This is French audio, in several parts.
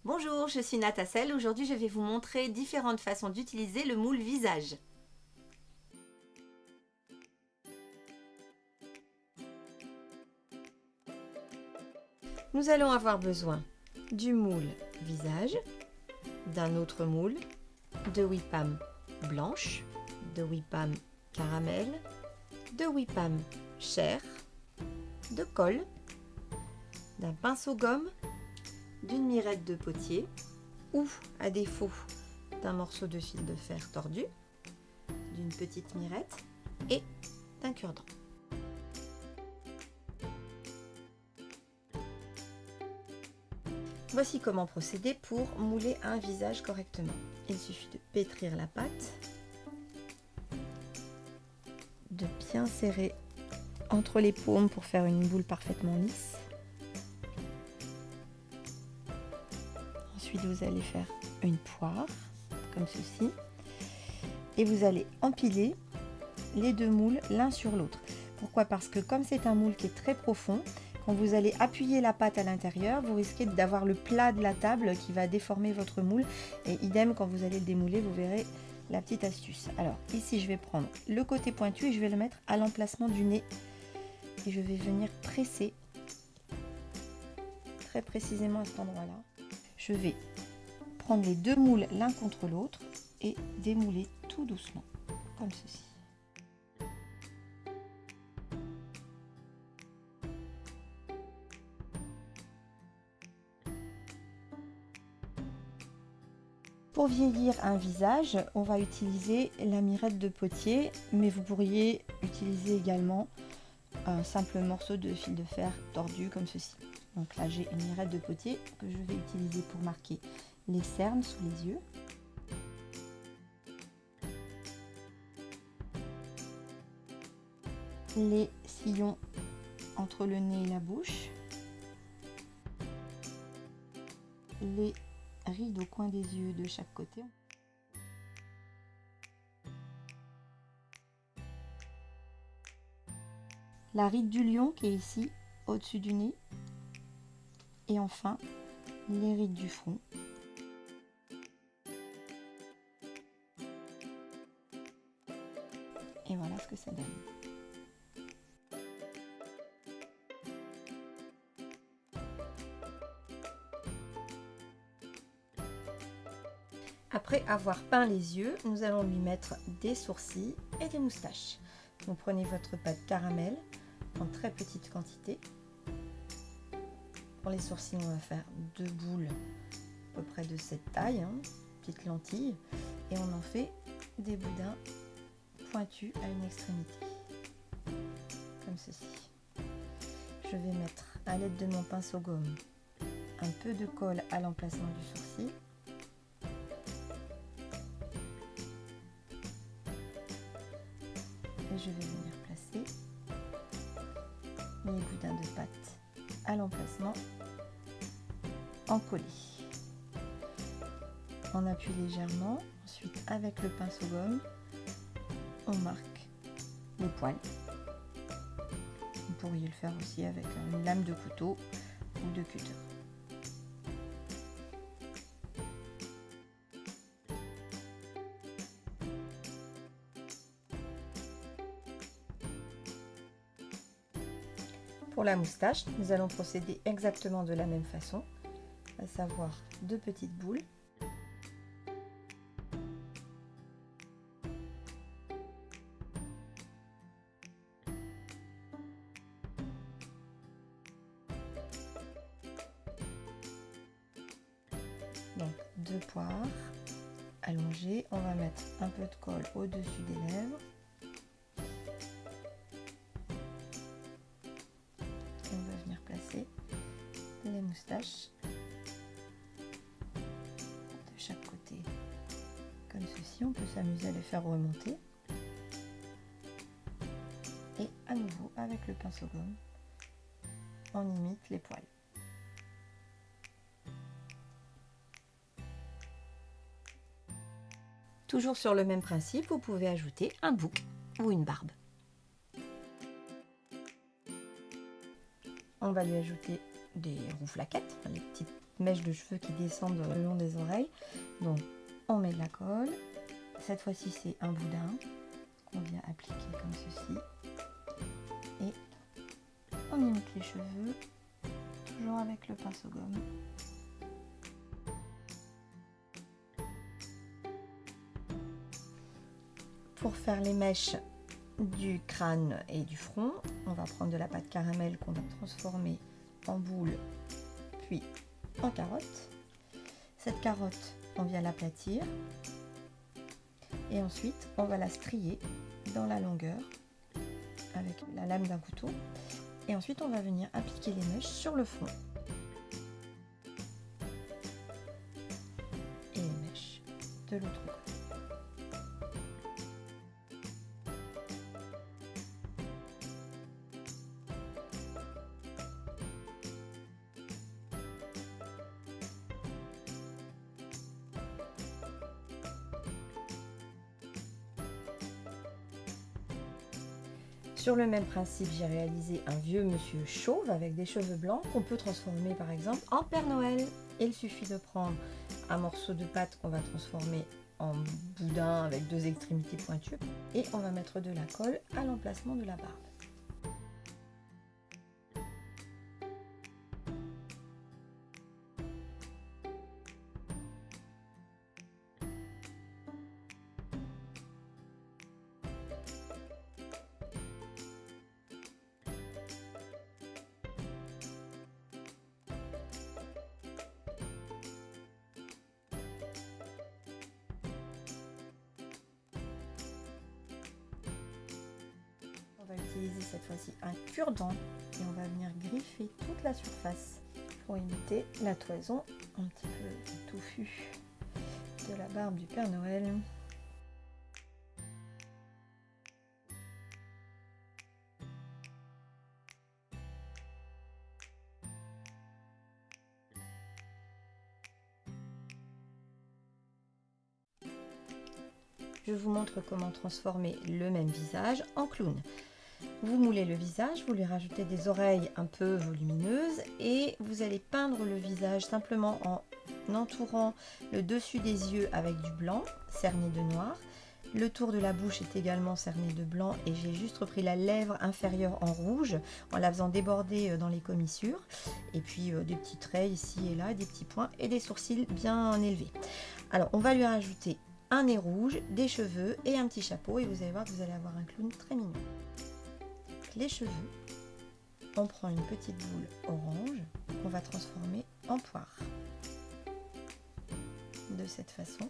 Bonjour, je suis Natassel. Aujourd'hui, je vais vous montrer différentes façons d'utiliser le moule visage. Nous allons avoir besoin du moule visage, d'un autre moule, de Whippam blanche, de Whippam caramel, de Whippam chair, de colle, d'un pinceau gomme, d'une mirette de potier ou, à défaut, d'un morceau de fil de fer tordu, d'une petite mirette et d'un cure-dent. Voici comment procéder pour mouler un visage correctement. Il suffit de pétrir la pâte, de bien serrer entre les paumes pour faire une boule parfaitement lisse. Ensuite, vous allez faire une poire, comme ceci, et vous allez empiler les deux moules l'un sur l'autre. Pourquoi? Parce que comme c'est un moule qui est très profond, quand vous allez appuyer la pâte à l'intérieur, vous risquez d'avoir le plat de la table qui va déformer votre moule. Et idem, quand vous allez le démouler, vous verrez la petite astuce. Alors ici, je vais prendre le côté pointu et je vais le mettre à l'emplacement du nez. Et je vais venir presser très précisément à cet endroit-là. Je vais prendre les deux moules l'un contre l'autre et démouler tout doucement, comme ceci. Pour vieillir un visage, on va utiliser la mirette de potier, mais vous pourriez utiliser également un simple morceau de fil de fer tordu comme ceci. Donc là, j'ai une mirette de potier que je vais utiliser pour marquer les cernes sous les yeux. Les sillons entre le nez et la bouche. Les rides au coin des yeux de chaque côté. La ride du lion qui est ici, au-dessus du nez. Et enfin, les rides du front. Et voilà ce que ça donne. Après avoir peint les yeux, nous allons lui mettre des sourcils et des moustaches. Vous prenez votre pâte caramel en très petite quantité. Pour les sourcils, on va faire deux boules à peu près de cette taille, petites lentilles, et on en fait des boudins pointus à une extrémité, comme ceci. Je vais mettre à l'aide de mon pinceau gomme un peu de colle à l'emplacement du sourcil. Et je vais venir placer mes boudins de pâte à l'emplacement en collé. On appuie légèrement, ensuite avec le pinceau gomme, on marque les poils. Vous pourriez le faire aussi avec une lame de couteau ou de cutter. Pour la moustache, nous allons procéder exactement de la même façon, à savoir deux petites boules. Donc deux poires allongées, on va mettre un peu de colle au-dessus des lèvres. Et on va venir placer les moustaches de chaque côté, comme ceci. On peut s'amuser à les faire remonter. Et à nouveau, avec le pinceau gomme, on imite les poils. Toujours sur le même principe, vous pouvez ajouter un bouc ou une barbe. On va lui ajouter des rouflaquettes, les petites mèche de cheveux qui descendent le long des oreilles. Donc on met de la colle. Cette fois-ci c'est un boudin qu'on vient appliquer comme ceci. Et on imite les cheveux, toujours avec le pinceau-gomme. Pour faire les mèches du crâne et du front, on va prendre de la pâte caramel qu'on va transformer en boule, puis en carotte. Cette carotte, on vient l'aplatir et ensuite on va la strier dans la longueur avec la lame d'un couteau. Et ensuite on va venir appliquer les mèches sur le front et les mèches de l'autre côté. Sur le même principe, j'ai réalisé un vieux monsieur chauve avec des cheveux blancs qu'on peut transformer par exemple en Père Noël. Il suffit de prendre un morceau de pâte qu'on va transformer en boudin avec 2 extrémités pointues et on va mettre de la colle à l'emplacement de la barbe. On va utiliser cette fois-ci un cure-dent et on va venir griffer toute la surface pour imiter la toison un petit peu touffue de la barbe du Père Noël. Je vous montre comment transformer le même visage en clown. Vous moulez le visage, vous lui rajoutez des oreilles un peu volumineuses et vous allez peindre le visage simplement en entourant le dessus des yeux avec du blanc cerné de noir. Le tour de la bouche est également cerné de blanc et j'ai juste repris la lèvre inférieure en rouge en la faisant déborder dans les commissures. Et puis des petits traits ici et là, des petits points et des sourcils bien élevés. Alors on va lui rajouter un nez rouge, des cheveux et un petit chapeau et vous allez voir que vous allez avoir un clown très mignon. Les cheveux, on prend une petite boule orange qu'on va transformer en poire de cette façon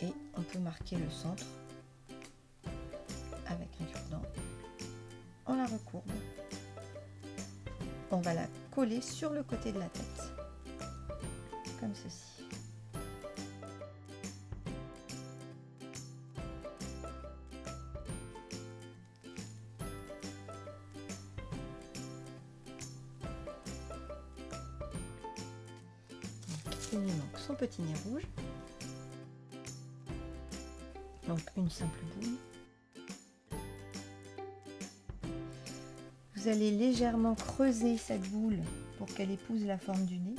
et on peut marquer le centre avec un cure-dent. On la recourbe, on va la coller sur le côté de la tête comme ceci. Il lui manque son petit nez rouge, donc une simple boule. Vous allez légèrement creuser cette boule pour qu'elle épouse la forme du nez.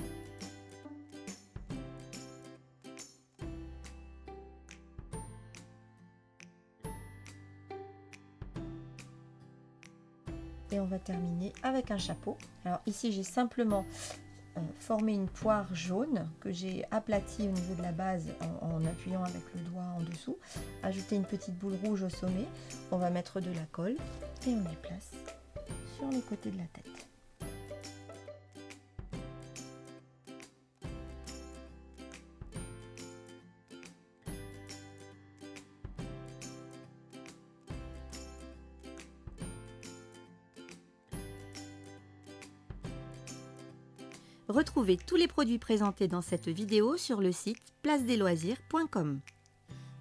Et on va terminer avec un chapeau. Alors ici j'ai simplement former une poire jaune que j'ai aplatie au niveau de la base en appuyant avec le doigt en dessous. Ajouter une petite boule rouge au sommet. On va mettre de la colle et on les place sur le côté de la tête. Retrouvez tous les produits présentés dans cette vidéo sur le site placedesloisirs.com.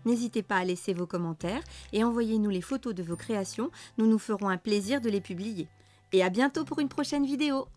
N'hésitez pas à laisser vos commentaires et envoyez-nous les photos de vos créations, nous nous ferons un plaisir de les publier. Et à bientôt pour une prochaine vidéo.